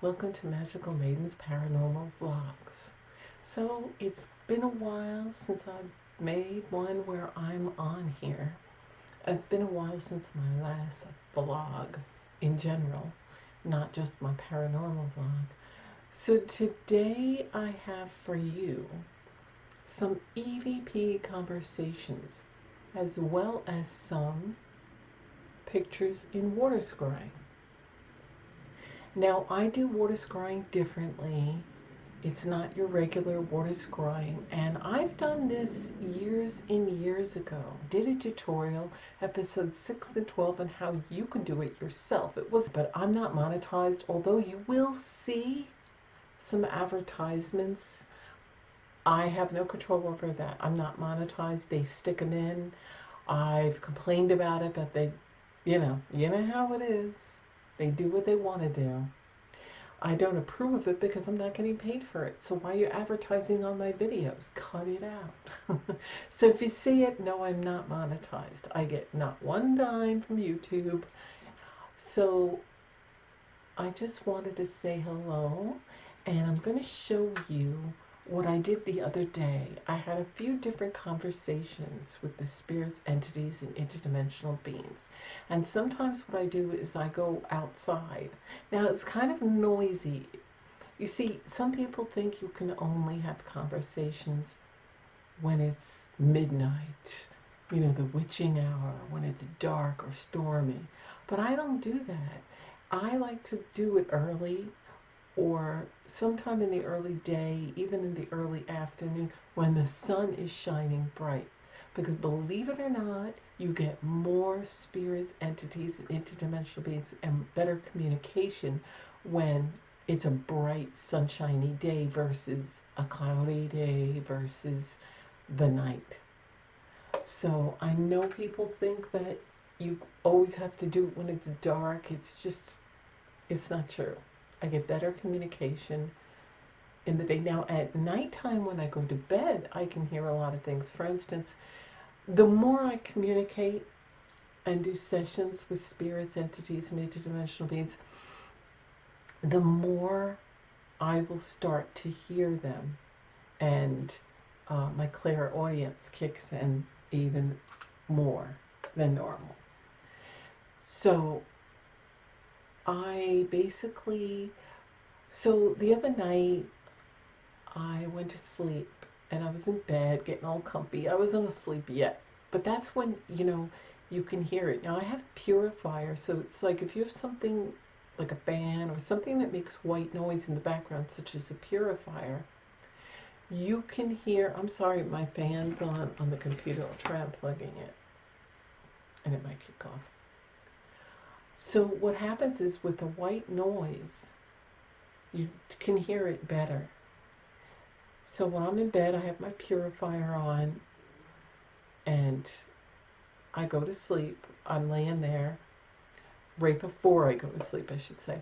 Welcome to Magical Maidens Paranormal Vlogs. So it's been a while since I've made one where I'm on here. It's been a while since my last vlog in general, not just my paranormal vlog. So today I have for you some EVP conversations as well as some pictures in water scrying. Now, I do water scrying differently. It's not your regular water scrying, and I've done this years and years ago. Did a tutorial, episode 6 and 12, on how you can do it yourself. But I'm not monetized, although you will see some advertisements. I have no control over that. I'm not monetized. They stick them in. I've complained about it, but they, you know how it is. They do what they want to do. I don't approve of it because I'm not getting paid for it. So why are you advertising on my videos? Cut it out. So if you see it, no, I'm not monetized. I get not one dime from YouTube. So I just wanted to say hello, and I'm going to show you what I did the other day. I had a few different conversations with the spirits, entities, and interdimensional beings. And sometimes what I do is I go outside. Now it's kind of noisy. You see, some people think you can only have conversations when it's midnight, the witching hour, when it's dark or stormy. But I don't do that. I like to do it early, or sometime in the early day, even in the early afternoon, when the sun is shining bright. Because believe it or not, you get more spirits, entities, and interdimensional beings and better communication when it's a bright, sunshiny day versus a cloudy day versus the night. So I know people think that you always have to do it when it's dark. It's not true. I get better communication in the day. Now, at nighttime when I go to bed, I can hear a lot of things. For instance, the more I communicate and do sessions with spirits, entities, and interdimensional beings, the more I will start to hear them. And my clairaudience kicks in even more than normal. So so the other night I went to sleep and I was in bed getting all comfy. I wasn't asleep yet, but that's when, you can hear it. Now I have a purifier, so it's like if you have something like a fan or something that makes white noise in the background, such as a purifier, you can hear. I'm sorry, my fan's on the computer. I'll try unplugging it and it might kick off. So what happens is with the white noise, you can hear it better. So when I'm in bed, I have my purifier on and I go to sleep. I'm laying there right before I go to sleep, I should say.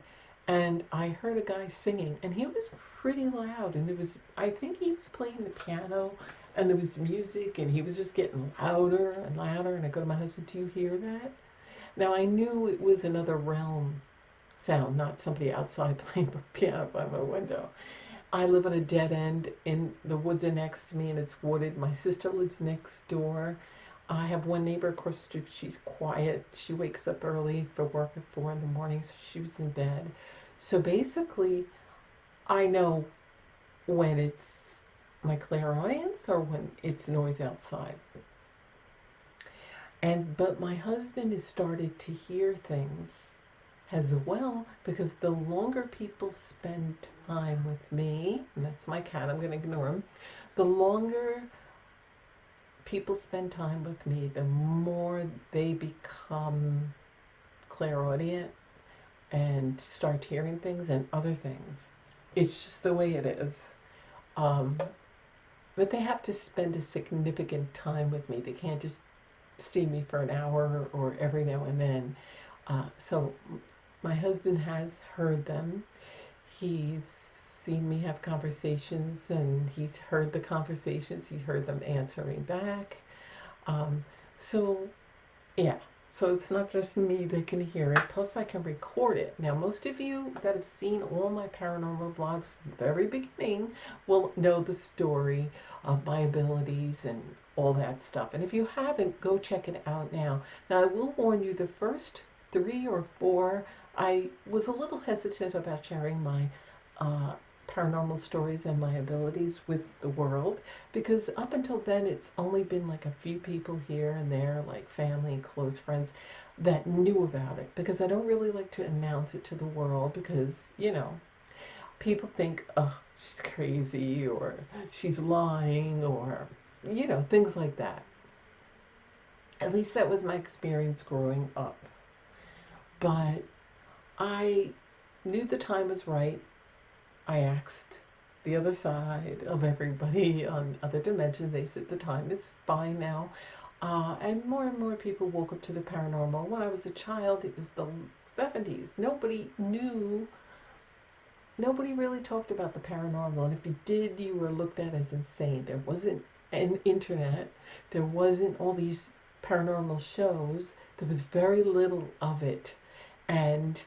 And I heard a guy singing, and he was pretty loud, and I think he was playing the piano, and there was music, and he was just getting louder and louder. And I go to my husband, "Do you hear that?" Now, I knew it was another realm sound, not somebody outside playing the piano by my window. I live on a dead end, and the woods are next to me, and it's wooded. My sister lives next door. I have one neighbor across the street. She's quiet. She wakes up early for work at 4 in the morning, so she was in bed. So basically, I know when it's my clairaudience or when it's noise outside. But my husband has started to hear things as well, because the longer people spend time with me, and that's my cat, I'm going to ignore him, the longer people spend time with me, the more they become clairaudient and start hearing things and other things. It's just the way it is. But they have to spend a significant time with me. They can't just see me for an hour or every now and then. So my husband has heard them. He's seen me have conversations, and he's heard the conversations. He heard them answering back. So yeah, So it's not just me that can hear it, plus I can record it. Now, most of you that have seen all my paranormal vlogs from the very beginning will know the story of my abilities and all that stuff. And if you haven't, go check it out now. Now, I will warn you, the first 3 or 4, I was a little hesitant about sharing my paranormal stories and my abilities with the world, because up until then it's only been like a few people here and there, like family, close friends, that knew about it, because I don't really like to announce it to the world, because people think, oh, she's crazy, or she's lying, or things like that. At least that was my experience growing up. But I knew the time was right. I asked the other side of everybody on other dimensions. They said the time is fine now. And more people woke up to the paranormal. When I was a child, it was the 70s. Nobody really talked about the paranormal. And if you did, you were looked at as insane. There wasn't an internet. There wasn't all these paranormal shows. There was very little of it. And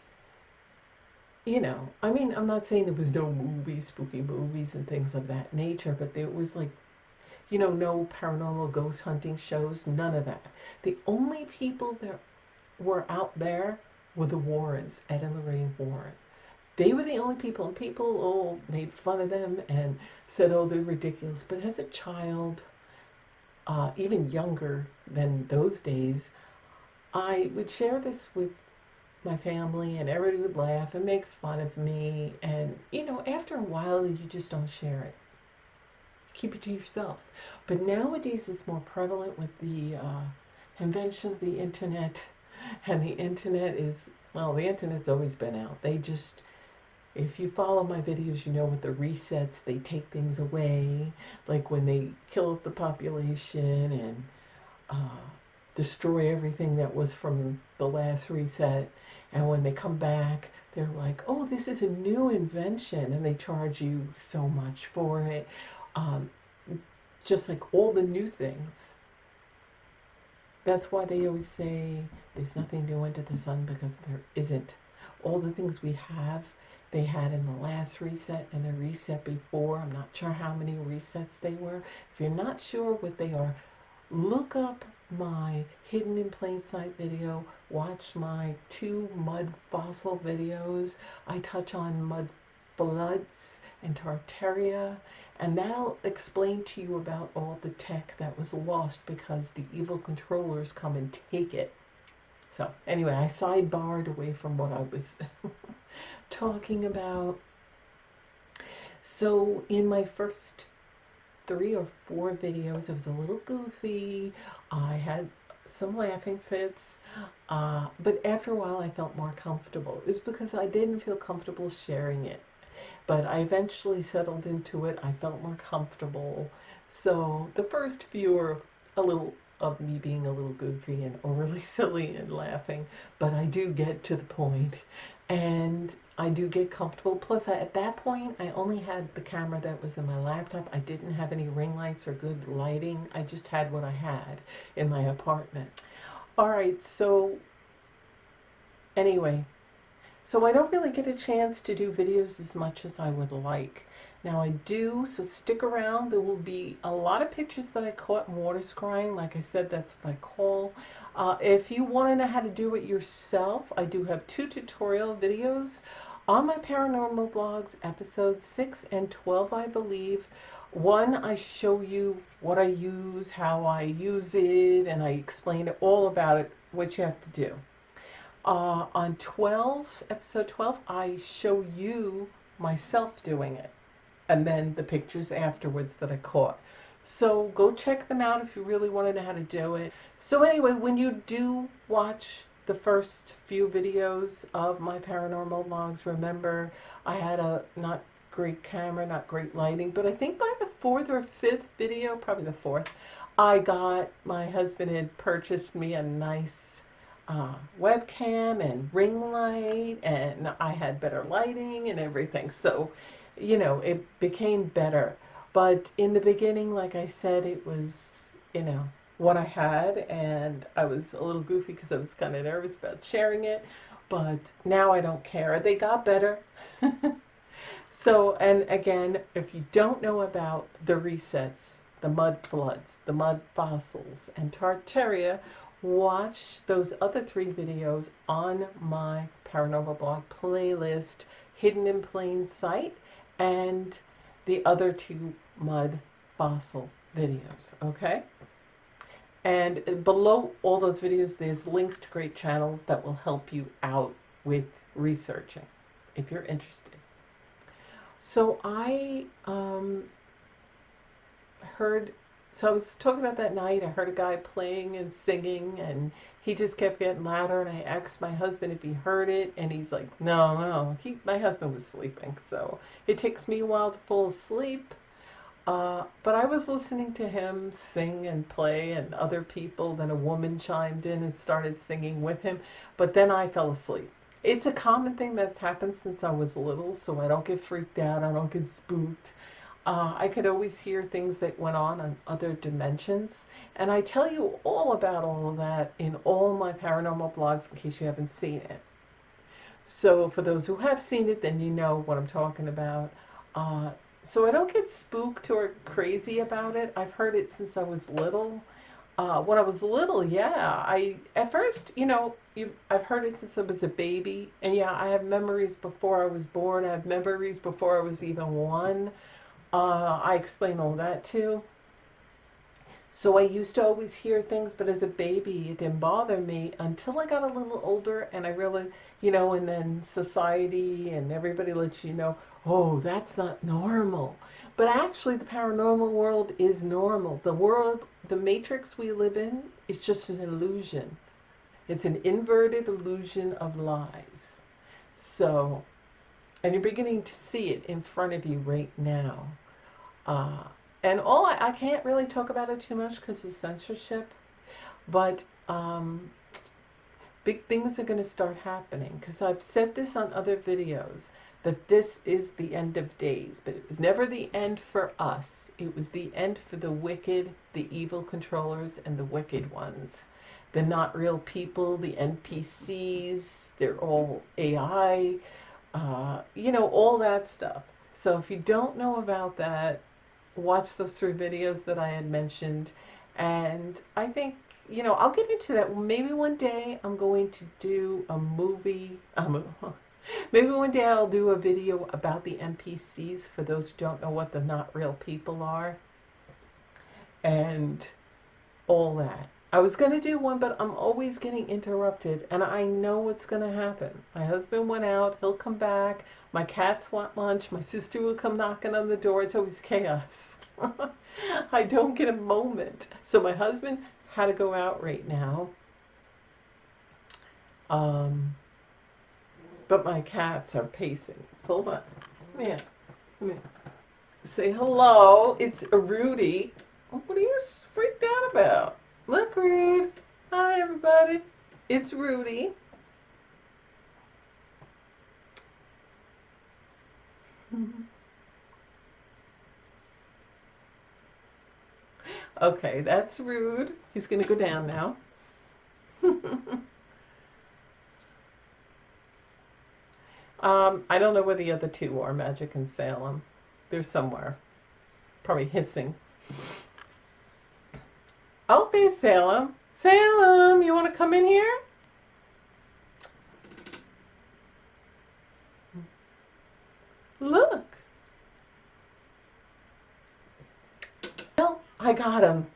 I'm not saying there was no movies, spooky movies and things of that nature, but there was no paranormal ghost hunting shows, none of that. The only people that were out there were the Warrens, Ed and Lorraine Warren. They were the only people, and people all made fun of them and said, oh, they're ridiculous. But as a child, even younger than those days, I would share this with my family, and everybody would laugh and make fun of me. And after a while, you just don't share it. Keep it to yourself. But nowadays, it's more prevalent with the invention of the internet. And the internet the internet's always been out. If you follow my videos, you know with the resets, they take things away. Like when they kill off the population and destroy everything that was from the last reset. And when they come back, they're like, oh, this is a new invention. And they charge you so much for it. Just like all the new things. That's why they always say there's nothing new under the sun, because there isn't. All the things we have, they had in the last reset and the reset before. I'm not sure how many resets they were. If you're not sure what they are, look up my Hidden in Plain Sight video. Watch my 2 mud fossil videos. I touch on mud floods and Tartaria, and that'll explain to you about all the tech that was lost because the evil controllers come and take it. So anyway, I sidebarred away from what I was talking about. So in my first 3 or 4 videos, it was a little goofy. I had some laughing fits, but after a while I felt more comfortable. It was because I didn't feel comfortable sharing it, but I eventually settled into it. I felt more comfortable. So the first few were a little of me being a little goofy and overly silly and laughing, but I do get to the point and I do get comfortable. Plus, at that point, I only had the camera that was in my laptop. I didn't have any ring lights or good lighting. I just had what I had in my apartment. All right, so anyway, so I don't really get a chance to do videos as much as I would like. Now I do, so stick around. There will be a lot of pictures that I caught in water scrying. Like I said, that's what I call. If you want to know how to do it yourself, I do have 2 tutorial videos on my paranormal vlogs, episodes 6 and 12, I believe. One, I show you what I use, how I use it, and I explain all about it, what you have to do. On episode 12, I show you myself doing it, and then the pictures afterwards that I caught. So go check them out if you really want to know how to do it. So anyway, when you do watch the first few videos of my paranormal vlogs, remember I had a not great camera, not great lighting, but I think by the 4th or 5th video, probably the 4th, my husband had purchased me a nice webcam and ring light, and I had better lighting and everything. So, it became better. But in the beginning, like I said, it was, what I had, and I was a little goofy because I was kind of nervous about sharing it, but now I don't care. They got better. So, and again, if you don't know about the resets, the mud floods, the mud fossils, and Tartaria, watch those other 3 videos on my paranormal blog playlist, Hidden in Plain Sight, and the other 2 mud fossil videos, okay? And below all those videos, there's links to great channels that will help you out with researching if you're interested. So heard, so I was talking about that night. I heard a guy playing and singing, and he just kept getting louder. And I asked my husband if he heard it, and he's like, no, no. My husband was sleeping, so it takes me a while to fall asleep. But I was listening to him sing and play, and other people. Then a woman chimed in and started singing with him. But then I fell asleep. It's a common thing that's happened since I was little, so I don't get freaked out. I don't get spooked. I could always hear things that went on other dimensions. And I tell you all about all of that in all my paranormal blogs in case you haven't seen it. So for those who have seen it, then you know what I'm talking about. So I don't get spooked or crazy about it. I've heard it since I was little. When I was little, yeah, at first, I've heard it since I was a baby, and yeah, I have memories before I was born. I have memories before I was even 1. I explain all that too. So I used to always hear things, but as a baby, it didn't bother me until I got a little older, and I realized, and then society and everybody lets you know, oh, that's not normal. But actually, the paranormal world is normal. The matrix we live in is just an illusion. It's an inverted illusion of lies. So, and you're beginning to see it in front of you right now. And I can't really talk about it too much because of censorship, but big things are going to start happening, because I've said this on other videos, that this is the end of days, but it was never the end for us. It was the end for the wicked, the evil controllers, and the wicked ones. The not real people, the NPCs, they're all AI, all that stuff. So if you don't know about that, watch those 3 videos that I had mentioned. And I think, I'll get into that. Maybe one day I'm going to do a movie. Maybe one day I'll do a video about the NPCs for those who don't know what the not real people are. And all that. I was going to do one, but I'm always getting interrupted, and I know what's going to happen. My husband went out, he'll come back, my cats want lunch, my sister will come knocking on the door. It's always chaos. I don't get a moment. So my husband had to go out right now. But my cats are pacing. Hold on. Come here. Come here. Say hello. It's Rudy. What are you freaked out about? Look, Rude. Hi, everybody. It's Rudy. Okay, that's Rude. He's going to go down now. I don't know where the other 2 are, Magic and Salem. They're somewhere. Probably hissing. Oh, there's Salem. Salem, you want to come in here? Look. Well, I got him.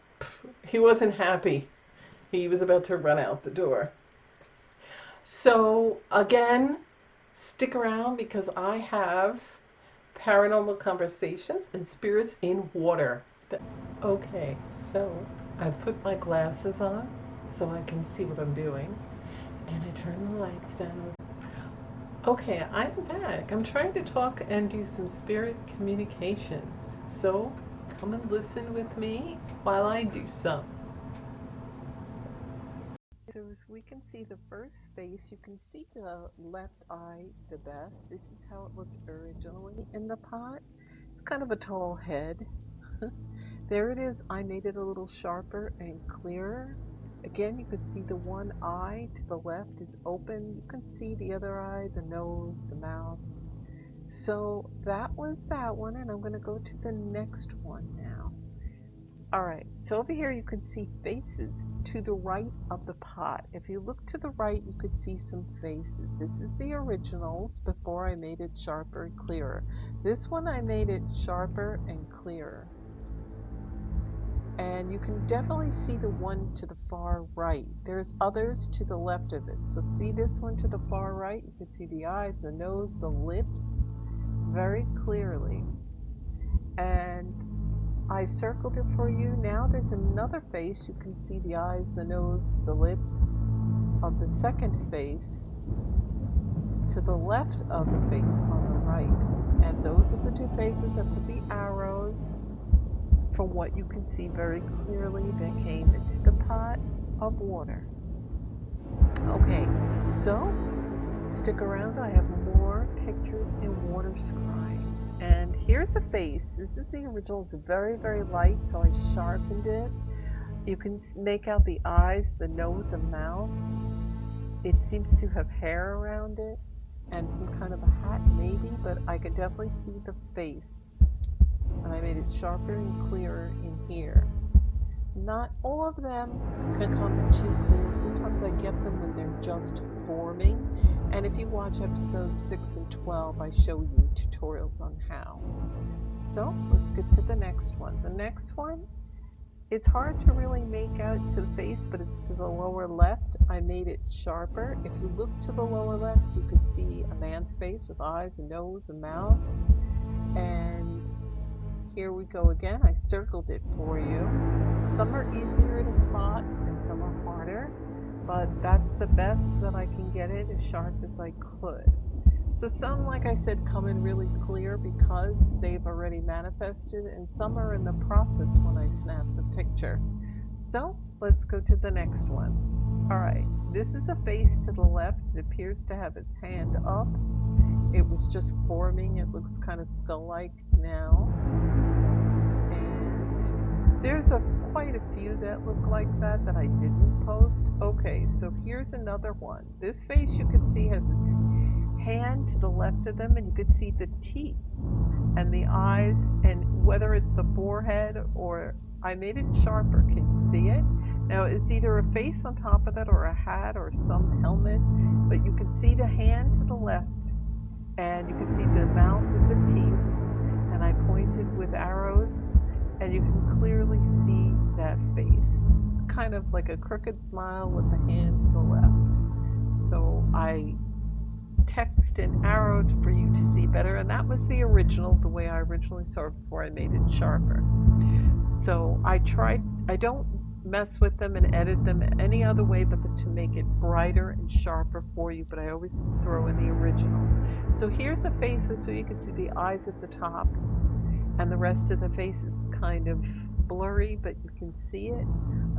He wasn't happy. He was about to run out the door. So, again, stick around because I have paranormal conversations and spirits in water. Okay, so I've put my glasses on so I can see what I'm doing, and I turn the lights down. Okay, I'm back. I'm trying to talk and do some spirit communications. So come and listen with me while I do some. So as we can see the first face, you can see the left eye the best. This is how it looked originally in the pot. It's kind of a tall head. There it is. I made it a little sharper and clearer. Again, you could see the one eye to the left is open. You can see the other eye, the nose, the mouth. So that was that one, and I'm going to go to the next one now. All right, so over here you can see faces to the right of the pot. If you look to the right, you could see some faces. This is the originals before I made it sharper and clearer. This one I made it sharper and clearer. And you can definitely see the one to the far right. There's others to the left of it. So see this one to the far right? You can see the eyes, the nose, the lips very clearly. And I circled it for you. Now there's another face. You can see the eyes, the nose, the lips of the second face to the left of the face on the right. And those are the two faces. I put the arrows from what you can see very clearly that came into the pot of water. Okay, so stick around. I have more pictures in water scrying. And here's the face. This is the original. It's very, very light, so I sharpened it. You can make out the eyes, the nose, and mouth. It seems to have hair around it and some kind of a hat maybe, but I can definitely see the face. And I made it sharper and clearer in here. Not all of them can come in too clear. Sometimes I get them when they're just forming. And if you watch episodes 6 and 12, I show you tutorials on how. So let's get to the next one. The next one, it's hard to really make out to the face, but it's to the lower left. I made it sharper. If you look to the lower left, you could see a man's face with eyes, a nose, a mouth. And here we go again. I circled it for you. Some are easier to spot and some are harder, but that's the best that I can get it as sharp as I could. So some, like I said, come in really clear because they've already manifested, and some are in the process when I snap the picture. So let's go to the next one. All right, this is a face to the left. It appears to have its hand up. It was just forming. It looks kind of skull-like now. And there's quite a few that look like that I didn't post. Okay, so here's another one. This face you can see has its hand to the left of them, and you can see the teeth and the eyes, and whether it's the forehead or I made it sharper. Can you see it? Now it's either a face on top of that or a hat or some helmet, but you can see the hand to the left and you can see the mouth with the teeth, and I pointed with arrows and you can clearly see that face. It's kind of like a crooked smile with the hand to the left. So I text and arrowed for you to see better, and that was the original, the way I originally saw it before I made it sharper. So I don't mess with them and edit them any other way but to make it brighter and sharper for you, but I always throw in the original. So here's the faces, so you can see the eyes at the top, and the rest of the face is kind of blurry, but you can see it.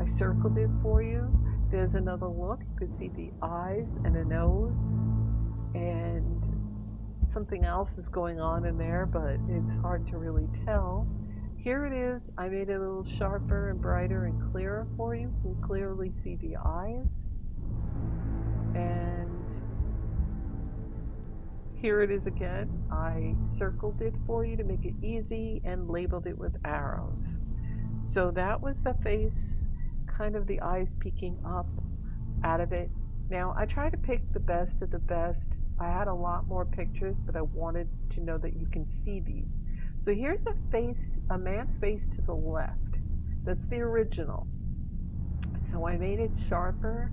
I circled it for you. There's another look. You can see the eyes and a nose, and something else is going on in there, but it's hard to really tell. Here it is. I made it a little sharper and brighter and clearer for you. You can clearly see the eyes. And here it is again. I circled it for you to make it easy and labeled it with arrows. So that was the face, kind of the eyes peeking up out of it. Now I try to pick the best of the best. I had a lot more pictures, but I wanted to know that you can see these. So here's a face, a man's face to the left. That's the original. So I made it sharper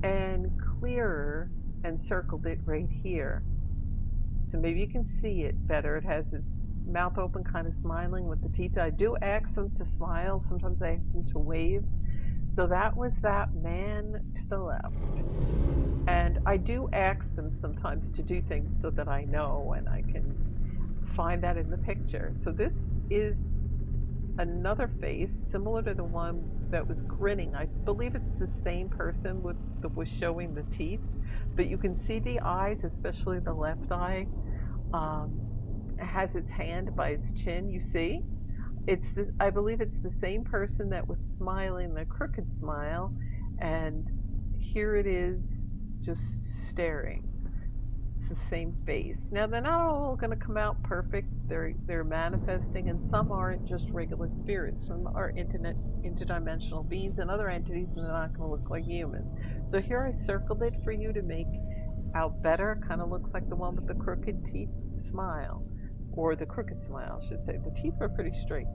and clearer and circled it right here. So maybe you can see it better. It has its mouth open, kind of smiling with the teeth. I do ask them to smile. Sometimes I ask them to wave. So that was that man to the left. And I do ask them sometimes to do things so that I know and I can find that in the picture. So this is another face similar to the one that was grinning. I believe it's the same person that was showing the teeth, but you can see the eyes, especially the left eye, has its hand by its chin, you see? I believe it's the same person that was smiling the crooked smile, and here it is just staring. It's the same face. Now they're not all going to come out perfect. They're manifesting, and some aren't just regular spirits. Some are interdimensional beings and other entities, and they're not going to look like humans. So here I circled it for you to make out better. Kind of looks like the one with the crooked teeth smile, or the crooked smile, I should say. The teeth are pretty straight.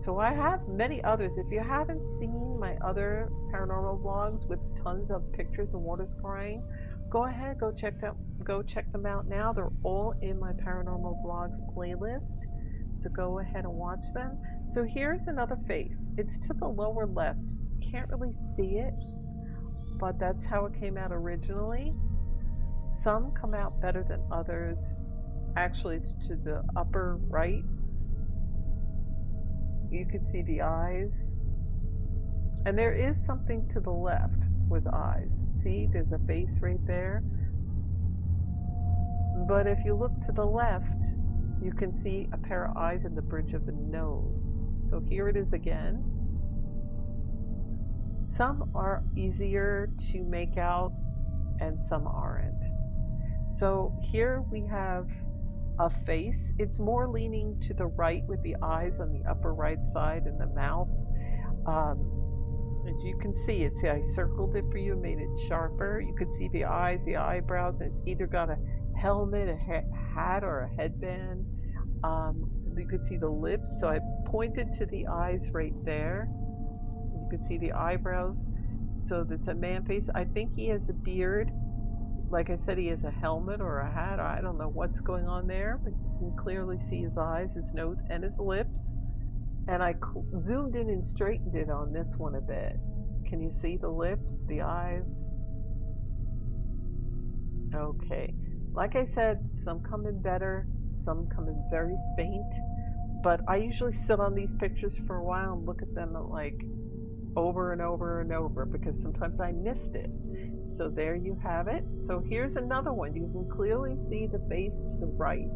So I have many others. If you haven't seen my other paranormal vlogs with tons of pictures of water scrying, go ahead, go check them out now. They're all in my paranormal vlogs playlist. So go ahead and watch them. So here's another face. It's to the lower left. Can't really see it, but that's how it came out originally. Some come out better than others. Actually, it's to the upper right. You can see the eyes. And there is something to the left with eyes. See, there's a face right there. But if you look to the left, you can see a pair of eyes in the bridge of the nose. So here it is again. Some are easier to make out and some aren't. So here we have a face. It's more leaning to the right with the eyes on the upper right side and the mouth. Um, As you can see, I circled it for you, made it sharper. You could see the eyes, the eyebrows, and it's either got a helmet, a hat, or a headband. You could see the lips, so I pointed to the eyes right there. You could see the eyebrows. So that's a man face. I think he has a beard. Like I said, he has a helmet or a hat. I don't know what's going on there, but you can clearly see his eyes, his nose, and his lips. And I zoomed in and straightened it on this one a bit. Can you see the lips, the eyes? Okay. Like I said, some come in better, some come in very faint. But I usually sit on these pictures for a while and look at them like over and over and over because sometimes I missed it. So there you have it. So here's another one. You can clearly see the face to the right,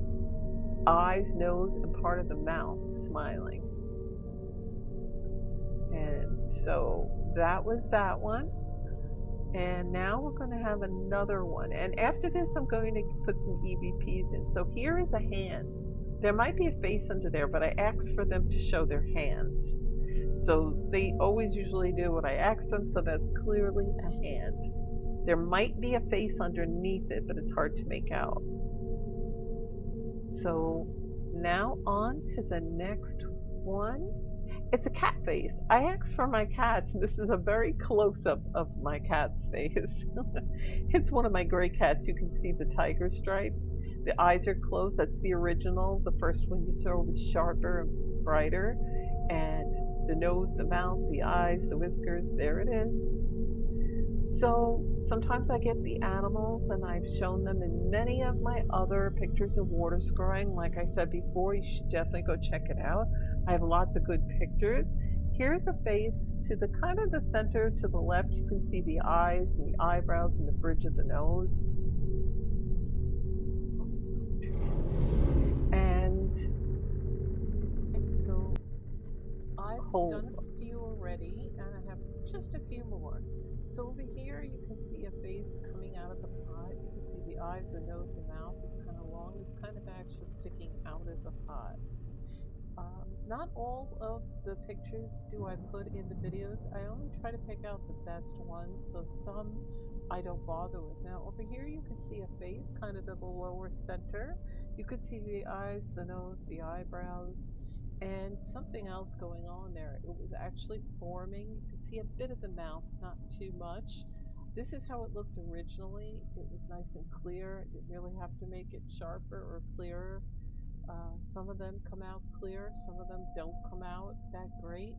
eyes, nose, and part of the mouth smiling. And so that was that one. And now we're going to have another one. And after this, I'm going to put some EVPs in. So here is a hand. There might be a face under there, but I asked for them to show their hands. So they always usually do what I ask them, so that's clearly a hand. There might be a face underneath it, but it's hard to make out. So now on to the next one. It's a cat face. I asked for my cats, and this is a very close up of my cat's face. It's one of my gray cats. You can see the tiger stripe. The eyes are closed. That's the original. The first one you saw was sharper and brighter. And the nose, the mouth, the eyes, the whiskers, there it is. So sometimes I get the animals, and I've shown them in many of my other pictures of water scrying. Like I said before, you should definitely go check it out. I have lots of good pictures. Here's a face to the kind of the center to the left. You can see the eyes and the eyebrows and the bridge of the nose. And so I've Oh, done a few already, and I have just a few more. So over here, you can see a face coming out of the pot. You can see the eyes, the nose, the mouth. It's kind of long. It's kind of actually sticking out of the pot. Not all of the pictures do I put in the videos. I only try to pick out the best ones, so some I don't bother with. Now over here you can see a face kind of at the lower center. You could see the eyes, the nose, the eyebrows, and something else going on there. It was actually forming. You could see a bit of the mouth, not too much. This is how it looked originally. It was nice and clear. I didn't really have to make it sharper or clearer. Some of them come out clear, some of them don't come out that great.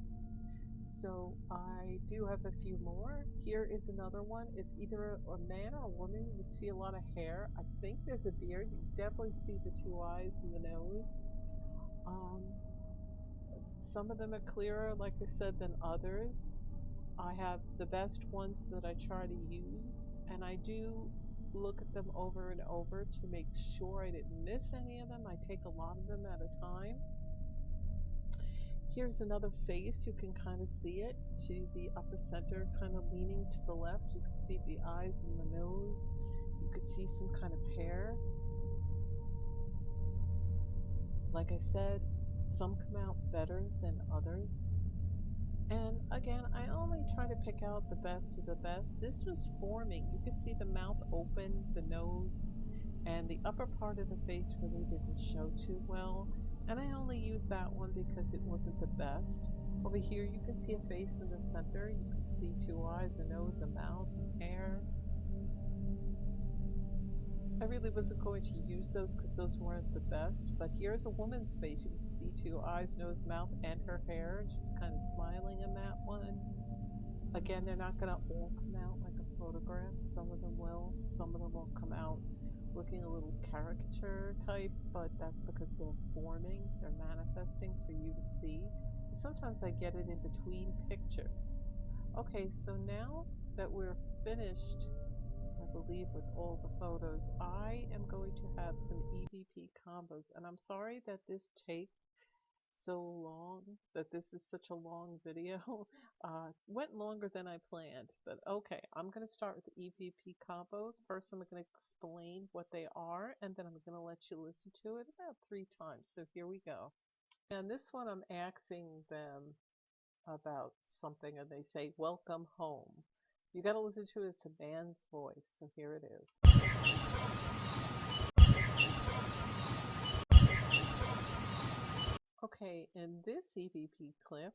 So I do have a few more. Here is another one. It's either a man or a woman. You can see a lot of hair. I think there's a beard. You can definitely see the two eyes and the nose. Um, some of them are clearer, like I said, than others. I have the best ones that I try to use, and I do. look at them over and over to make sure I didn't miss any of them. I take a lot of them at a time. Here's another face. You can kind of see it to the upper center, kind of leaning to the left. You can see the eyes and the nose. You could see some kind of hair. Like I said, some come out better than others. And again, I only try to pick out the best of the best. This was forming. You could see the mouth open, the nose, and the upper part of the face really didn't show too well. And I only used that one because it wasn't the best. Over here, you can see a face in the center. You can see two eyes, a nose, a mouth, and hair. I really wasn't going to use those because those weren't the best. But here's a woman's face. You can see two eyes, nose, mouth, and her hair. She's kind of smiling in that one. Again, they're not going to all come out like a photograph. Some of them will. Some of them will come out looking a little caricature type, but that's because they're forming, they're manifesting for you to see. And sometimes I get it in between pictures. Okay, so now that we're finished, I believe, with all the photos, I am going to have some EVP combos. And I'm sorry that this takes so long, that this is such a long video. Went longer than I planned, but okay, I'm going to start with the EVP combos. First, I'm going to explain what they are, and then I'm going to let you listen to it about 3 times. So here we go. And this one, I'm asking them about something, and they say, "Welcome home." You got to listen to it. It's a man's voice, so here it is. Okay, in this EVP clip,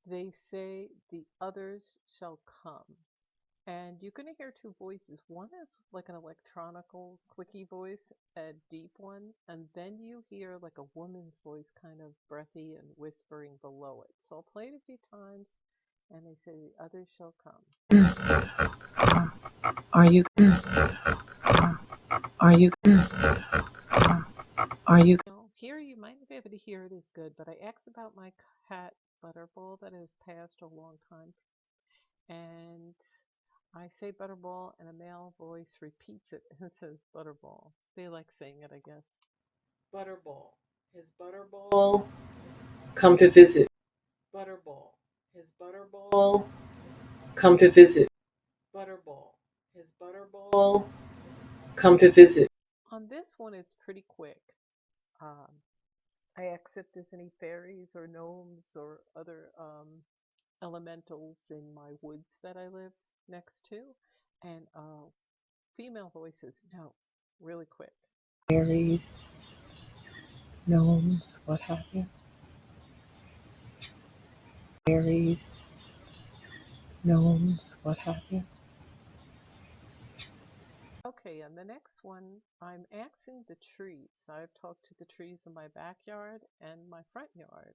they say, "The others shall come." And you're going to hear two voices. One is like an electronical, clicky voice, a deep one, and then you hear like a woman's voice, kind of breathy and whispering below it. So I'll play it a few times, and they say, "The others shall come." Are you? Are you? Are you? Now, here you might not be able to hear it as good, but I asked about my cat Butterball that has passed a long time, and I say Butterball, and a male voice repeats it and says Butterball. They like saying it, I guess. Butterball. Has Butterball come to visit? Butterball. Has Butterball come to visit? Butterball. Has Butterball come to visit? On this one, it's pretty quick. Um, I ask if there's any fairies or gnomes or other elementals in my woods that I live next to, and female voices, no, really quick. Fairies, gnomes, what have you? Fairies, gnomes, what have you? Okay, and the next one, I'm asking the trees. I've talked to the trees in my backyard and my front yard.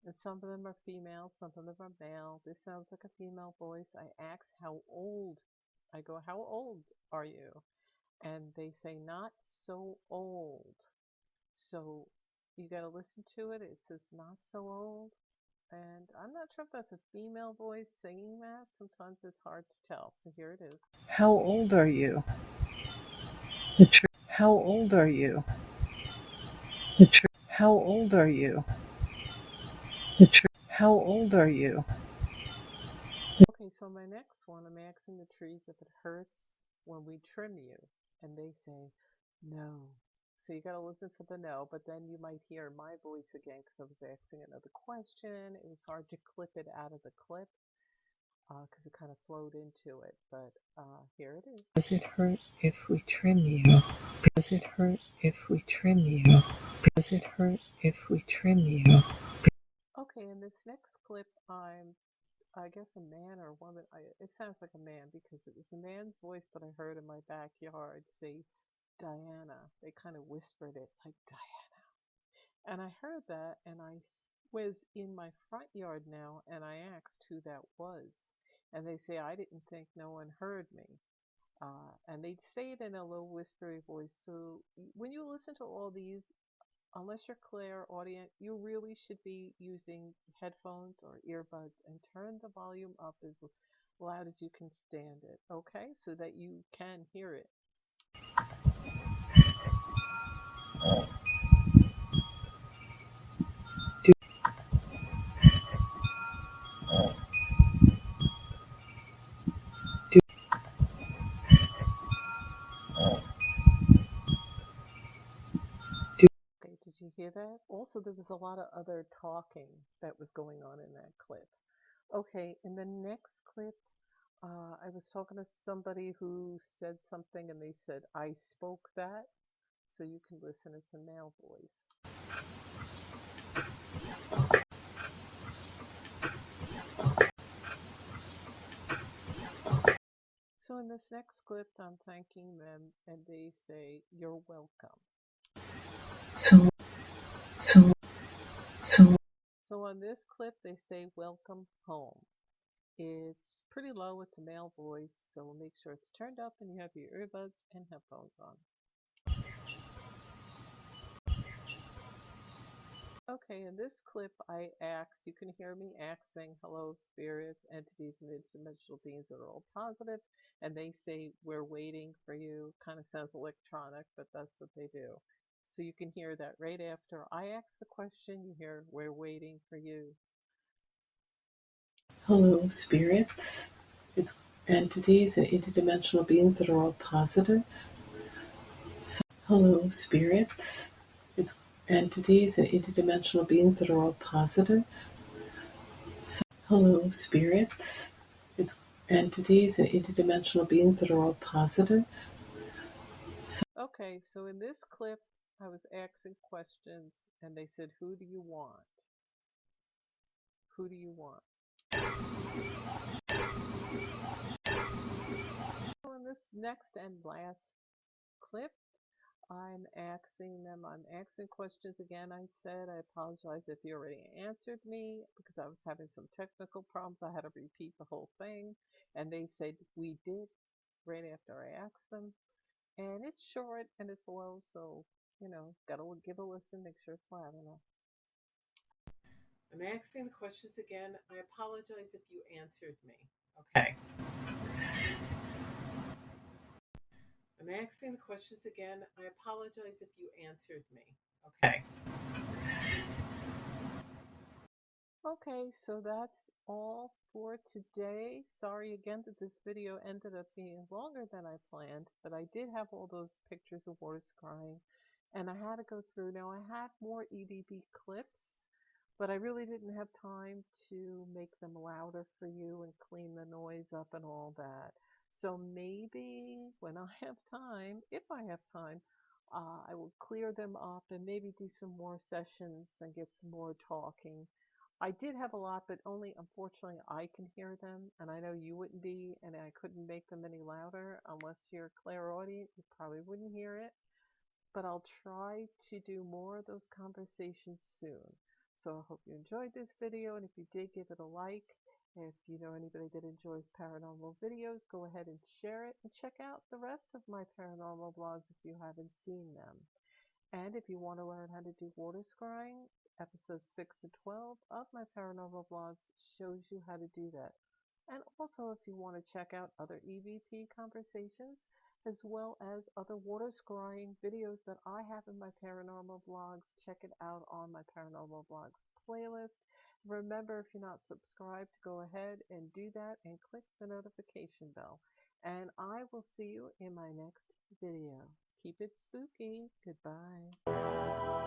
And some of them are female, some of them are male. This sounds like a female voice. I ask how old. I go, "How old are you?" And they say, "Not so old." So you got to listen to it. It says, "Not so old." And I'm not sure if that's a female voice singing that. Sometimes it's hard to tell. So here it is. How old are you? How old are you? How old are you? How old are you? Okay, so my next one, I'm asking the trees if it hurts when we trim you. And they say, "No." So you got to listen for the no, but then you might hear my voice again because I was asking another question. It was hard to clip it out of the clip because it kind of flowed into it. But here it is. Does it hurt if we trim you? Does it hurt if we trim you? Does it hurt if we trim you? Okay, in this next clip, I guess a man or a woman. It sounds like a man because it was a man's voice that I heard in my backyard say Diana. They kind of whispered it like Diana. And I heard that, and was in my front yard now, and I asked who that was. And they say, "I didn't think no one heard me." And they say it in a low whispery voice. So when you listen to all these, unless you're clairaudient, you really should be using headphones or earbuds and turn the volume up as loud as you can stand it, okay? So that you can hear it. Okay, did you hear that? Also, there was a lot of other talking that was going on in that clip. Okay, in the next clip, I was talking to somebody who said something and they said, I spoke that. So you can listen, it's a male voice. So in this next clip, I'm thanking them and they say, You're welcome. So, so, so, So on this clip, they say, Welcome home. It's pretty low, it's a male voice, so make sure it's turned up and you have your earbuds and headphones on. Okay, in this clip, I ask, you can hear me asking, hello, spirits, entities, and interdimensional beings that are all positive, and they say, we're waiting for you. Kind of sounds electronic, but that's what they do. So you can hear that right after I ask the question, you hear, we're waiting for you. hello, spirits. It's entities and interdimensional beings that are all positive. So, hello, spirits. It's entities and interdimensional beings that are all positive. So, hello, spirits. It's entities and interdimensional beings that are all positive. So, Okay, so in this clip, I was asking questions, and they said, who do you want? Who do you want? So in this next and last clip, I'm asking questions again. I said, I apologize if you already answered me because I was having some technical problems. I had to repeat the whole thing. And they said, we did right after I asked them. And it's short and it's low. So, gotta give a listen, make sure it's loud enough. I'm asking the questions again. I apologize if you answered me. Okay. I'm asking the questions again. I apologize if you answered me. Okay. Okay, so that's all for today. Sorry again that this video ended up being longer than I planned, but I did have all those pictures of water scrying, and I had to go through. Now, I had more EVP clips, but I really didn't have time to make them louder for you and clean the noise up and all that. So maybe when I have time, if I have time, I will clear them up and maybe do some more sessions and get some more talking. I did have a lot, but only unfortunately I can hear them, and I know you wouldn't be, and I couldn't make them any louder unless you're clairaudient. You probably wouldn't hear it, but I'll try to do more of those conversations soon. So I hope you enjoyed this video, and if you did, give it a like. If you know anybody that enjoys paranormal videos, go ahead and share it, and check out the rest of my paranormal vlogs if you haven't seen them. And if you want to learn how to do water scrying, episodes 6 to 12 of my paranormal vlogs shows you how to do that. And also, if you want to check out other EVP conversations, as well as other water scrying videos that I have in my paranormal vlogs, check it out on my paranormal vlogs playlist. Remember, if you're not subscribed, go ahead and do that and click the notification bell. And I will see you in my next video. Keep it spooky. Goodbye.